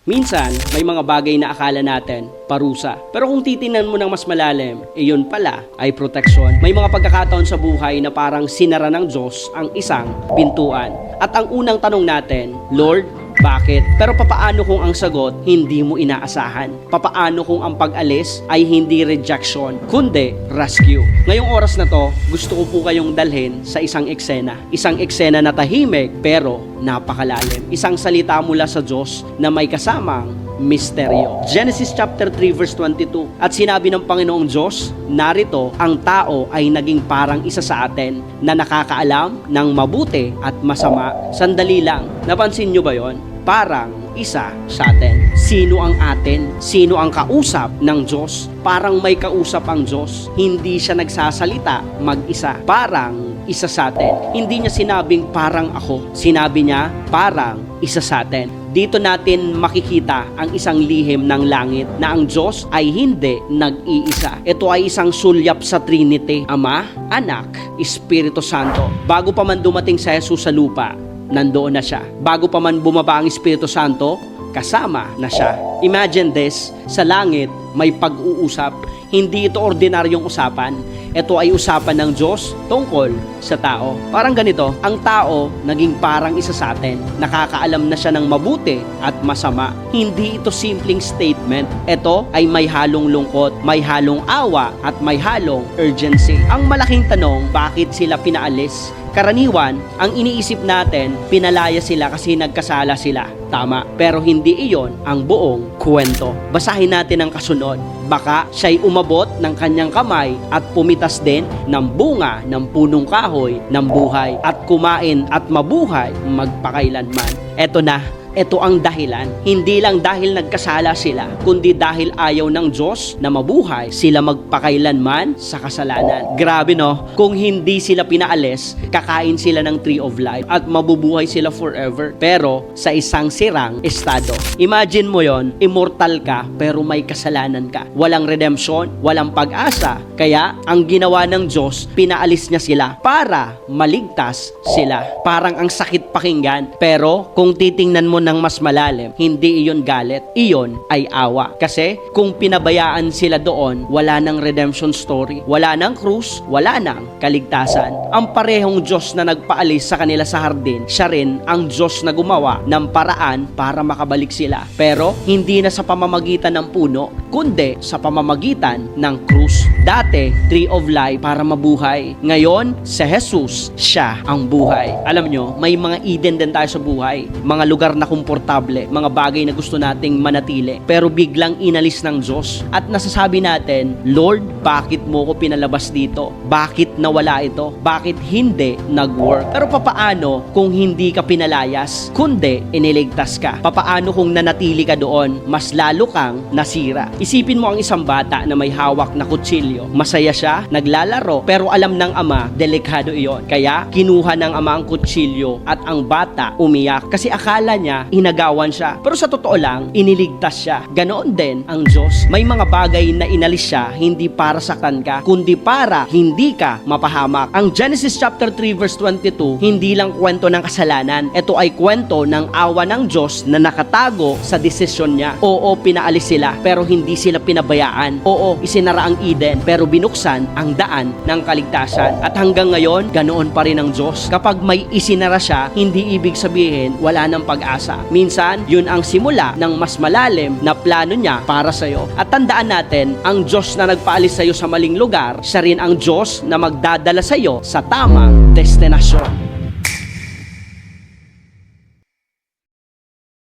Minsan, may mga bagay na akala natin parusa. Pero kung titingnan mo ng mas malalim, iyon pala ay proteksyon. May mga pagkakataon sa buhay na parang sinara ng Diyos ang isang pintuan. At ang unang tanong natin, Lord, bakit? Pero papaano kung ang sagot hindi mo inaasahan? Papaano kung ang pag-alis ay hindi rejection, kundi rescue? Ngayong oras na to, gusto ko po kayong dalhin sa isang eksena. Isang eksena na tahimik pero napakalalim. Isang salita mula sa Diyos na may kasamang misteryo. Genesis chapter 3 verse 22. At sinabi ng Panginoong Diyos, narito ang tao ay naging parang isa sa atin na nakakaalam ng mabuti at masama. Sandali lang, napansin nyo ba yon? Parang isa sa atin. Sino ang atin? Sino ang kausap ng Diyos? Parang may kausap ang Diyos. Hindi siya nagsasalita mag-isa. Parang isa sa atin. Hindi niya sinabing parang ako. Sinabi niya parang isa sa atin. Dito natin makikita ang isang lihim ng langit na ang Diyos ay hindi nag-iisa. Ito ay isang sulyap sa Trinity, Ama, Anak, Espiritu Santo. Bago pa man dumating si Jesus sa lupa, nandoon na siya. Bago pa man bumaba ang Espiritu Santo, kasama na siya. Imagine this, sa langit may pag-uusap. Hindi ito ordinaryong usapan. Ito ay usapan ng Diyos tungkol sa tao. Parang ganito, ang tao naging parang isa sa atin. Nakakaalam na siya ng mabuti at masama. Hindi ito simpleng statement. Ito ay may halong lungkot, may halong awa at may halong urgency. Ang malaking tanong, bakit sila pinaalis? Karaniwan, ang iniisip natin, pinalaya sila kasi nagkasala sila. Tama. Pero hindi iyon ang buong kwento. Basahin natin ang kasunod. Baka siya'y umabot ng kanyang kamay at pumitas din ng bunga ng punong kahoy ng buhay at kumain at mabuhay magpakailanman. Eto na. Ito ang dahilan. Hindi lang dahil nagkasala sila, kundi dahil ayaw ng Diyos na mabuhay sila magpakailanman sa kasalanan. Grabe no? Kung hindi sila pinaalis, kakain sila ng tree of life at mabubuhay sila forever. Pero sa isang sirang estado. Imagine mo yon, immortal ka pero may kasalanan ka. Walang redemption, walang pag-asa. Kaya ang ginawa ng Diyos, pinaalis niya sila para maligtas sila. Parang ang sakit pakinggan. Pero kung titingnan mo ng mas malalim, hindi iyon galit, iyon ay awa. Kasi kung pinabayaan sila doon, wala nang redemption story, wala nang krus, wala nang kaligtasan. Ang parehong Diyos na nagpaalis sa kanila sa hardin, siya rin ang Diyos na gumawa ng paraan para makabalik sila. Pero hindi na sa pamamagitan ng puno, kundi sa pamamagitan ng krus. Dati, tree of life para mabuhay. Ngayon, si Jesus, siya ang buhay. Alam nyo, may mga Eden din tayo sa buhay. Mga lugar na komportable, mga bagay na gusto nating manatili. Pero biglang inalis ng Diyos. At nasasabi natin, Lord, bakit mo ko pinalabas dito? Bakit nawala ito? Bakit hindi nag-work? Pero papaano kung hindi ka pinalayas, kundi iniligtas ka? Papaano kung nanatili ka doon, mas lalo kang nasira? Isipin mo ang isang bata na may hawak na kutsilyo. Masaya siya, naglalaro, pero alam ng ama, delikado iyon. Kaya, kinuha ng ama ang kutsilyo at ang bata umiyak kasi akala niya inagawan siya. Pero sa totoo lang, iniligtas siya. Ganoon din ang Diyos. May mga bagay na inalis siya hindi para saktan ka, kundi para hindi ka mapahamak. Ang Genesis chapter 3 verse 22, hindi lang kwento ng kasalanan. Ito ay kwento ng awa ng Diyos na nakatago sa desisyon niya. Oo, pinaalis sila, pero hindi sila pinabayaan. Oo, isinara ang Eden, pero binuksan ang daan ng kaligtasan. At hanggang ngayon, ganoon pa rin ang Diyos. Kapag may isinara siya, hindi ibig sabihin wala ng pag-asa. Minsan, yun ang simula ng mas malalim na plano niya para sa'yo. At tandaan natin, ang Diyos na nagpaalis sa'yo sa maling lugar, siya rin ang Diyos na magdadala sa'yo sa tamang destinasyon.